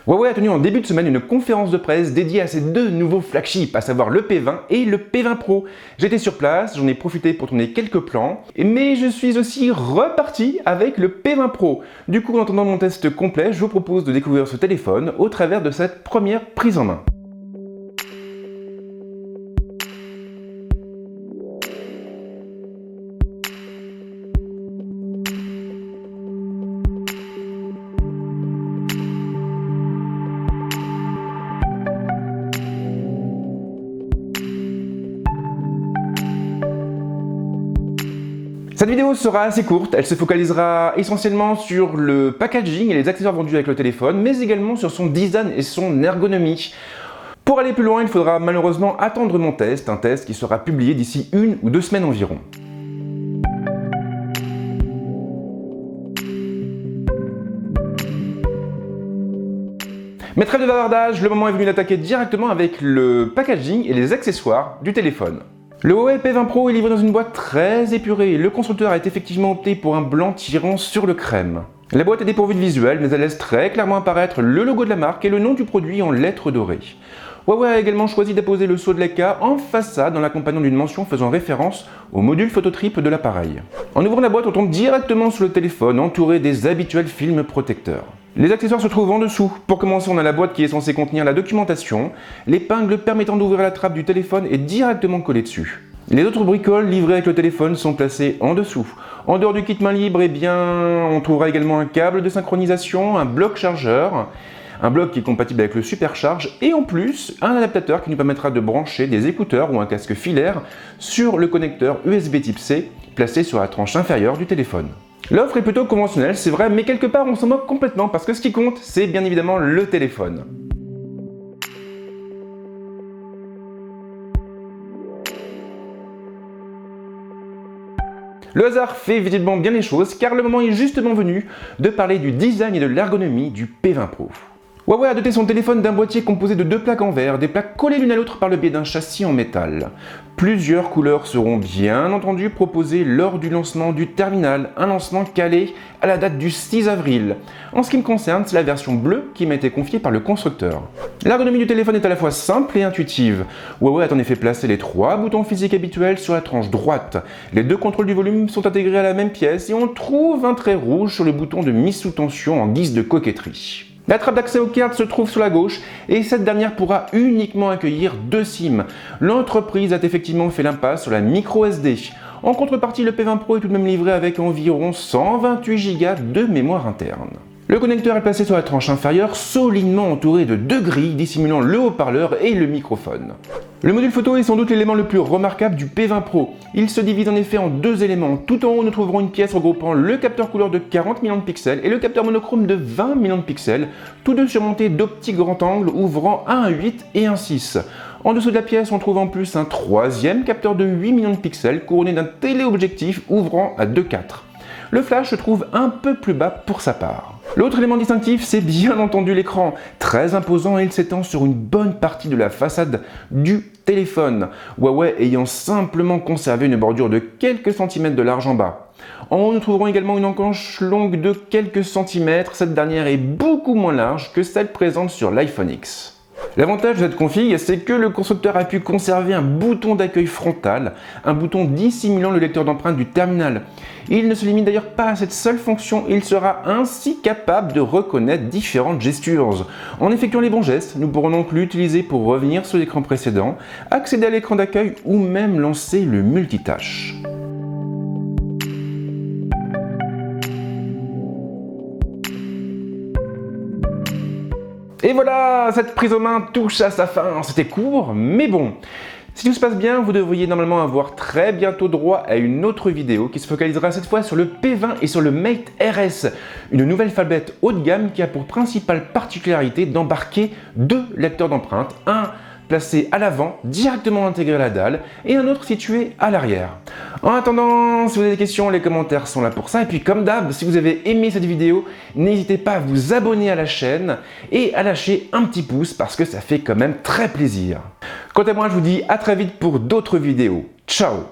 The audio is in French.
Huawei a tenu en début de semaine une conférence de presse dédiée à ses deux nouveaux flagships, à savoir le P20 et le P20 Pro. J'étais sur place, j'en ai profité pour tourner quelques plans, mais je suis aussi reparti avec le P20 Pro. Du coup, en attendant mon test complet, je vous propose de découvrir ce téléphone au travers de cette première prise en main. Cette vidéo sera assez courte, elle se focalisera essentiellement sur le packaging et les accessoires vendus avec le téléphone, mais également sur son design et son ergonomie. Pour aller plus loin, il faudra malheureusement attendre mon test, un test qui sera publié d'ici 1 ou 2 semaines environ. Mais trêve de bavardage, le moment est venu d'attaquer directement avec le packaging et les accessoires du téléphone. Le Huawei P20 Pro est livré dans une boîte très épurée. Le constructeur a effectivement opté pour un blanc tirant sur le crème. La boîte est dépourvue de visuel, mais elle laisse très clairement apparaître le logo de la marque et le nom du produit en lettres dorées. Huawei a également choisi d'apposer le sceau de Leica en façade en l'accompagnant d'une mention faisant référence au module phototrip de l'appareil. En ouvrant la boîte, on tombe directement sur le téléphone entouré des habituels films protecteurs. Les accessoires se trouvent en dessous. Pour commencer, on a la boîte qui est censée contenir la documentation. L'épingle permettant d'ouvrir la trappe du téléphone est directement collée dessus. Les autres bricoles livrées avec le téléphone sont placées en dessous. En dehors du kit main libre, on trouvera également un câble de synchronisation, un bloc chargeur, un bloc qui est compatible avec le supercharge et en plus un adaptateur qui nous permettra de brancher des écouteurs ou un casque filaire sur le connecteur USB type C placé sur la tranche inférieure du téléphone. L'offre est plutôt conventionnelle, c'est vrai, mais quelque part on s'en moque complètement parce que ce qui compte, c'est bien évidemment le téléphone. Le hasard fait visiblement bien les choses car le moment est justement venu de parler du design et de l'ergonomie du P20 Pro. Huawei a doté son téléphone d'un boîtier composé de deux plaques en verre, des plaques collées l'une à l'autre par le biais d'un châssis en métal. Plusieurs couleurs seront bien entendu proposées lors du lancement du terminal, un lancement calé à la date du 6 avril. En ce qui me concerne, c'est la version bleue qui m'a été confiée par le constructeur. L'ergonomie du téléphone est à la fois simple et intuitive. Huawei a en effet placé les 3 boutons physiques habituels sur la tranche droite. Les 2 contrôles du volume sont intégrés à la même pièce et on trouve un trait rouge sur le bouton de mise sous tension en guise de coquetterie. La trappe d'accès aux cartes se trouve sur la gauche et cette dernière pourra uniquement accueillir 2 SIM. L'entreprise a effectivement fait l'impasse sur la micro SD. En contrepartie, le P20 Pro est tout de même livré avec environ 128 Go de mémoire interne. Le connecteur est placé sur la tranche inférieure, solidement entouré de 2 grilles dissimulant le haut-parleur et le microphone. Le module photo est sans doute l'élément le plus remarquable du P20 Pro. Il se divise en effet en 2 éléments. Tout en haut, nous trouverons une pièce regroupant le capteur couleur de 40 millions de pixels et le capteur monochrome de 20 millions de pixels, tous deux surmontés d'optiques grand angle ouvrant un 1.8 et un 6. En dessous de la pièce, on trouve en plus un 3e capteur de 8 millions de pixels couronné d'un téléobjectif ouvrant à 2.4. Le flash se trouve un peu plus bas pour sa part. L'autre élément distinctif, c'est bien entendu l'écran. Très imposant et il s'étend sur une bonne partie de la façade du téléphone. Huawei ayant simplement conservé une bordure de quelques centimètres de large en bas. En haut, nous trouverons également une encoche longue de quelques centimètres. Cette dernière est beaucoup moins large que celle présente sur l'iPhone X. L'avantage de cette config, c'est que le constructeur a pu conserver un bouton d'accueil frontal, un bouton dissimulant le lecteur d'empreintes du terminal. Il ne se limite d'ailleurs pas à cette seule fonction, il sera ainsi capable de reconnaître différentes gestures. En effectuant les bons gestes, nous pourrons donc l'utiliser pour revenir sur l'écran précédent, accéder à l'écran d'accueil ou même lancer le multitâche. Et voilà, cette prise en main touche à sa fin. C'était court, mais bon. Si tout se passe bien, vous devriez normalement avoir très bientôt droit à une autre vidéo qui se focalisera cette fois sur le P20 et sur le Mate RS, une nouvelle tablette haut de gamme qui a pour principale particularité d'embarquer 2 lecteurs d'empreintes, un placé à l'avant, directement intégré à la dalle, et un autre situé à l'arrière. En attendant, si vous avez des questions, les commentaires sont là pour ça. Et puis comme d'hab, si vous avez aimé cette vidéo, n'hésitez pas à vous abonner à la chaîne et à lâcher un petit pouce parce que ça fait quand même très plaisir. Quant à moi, je vous dis à très vite pour d'autres vidéos. Ciao!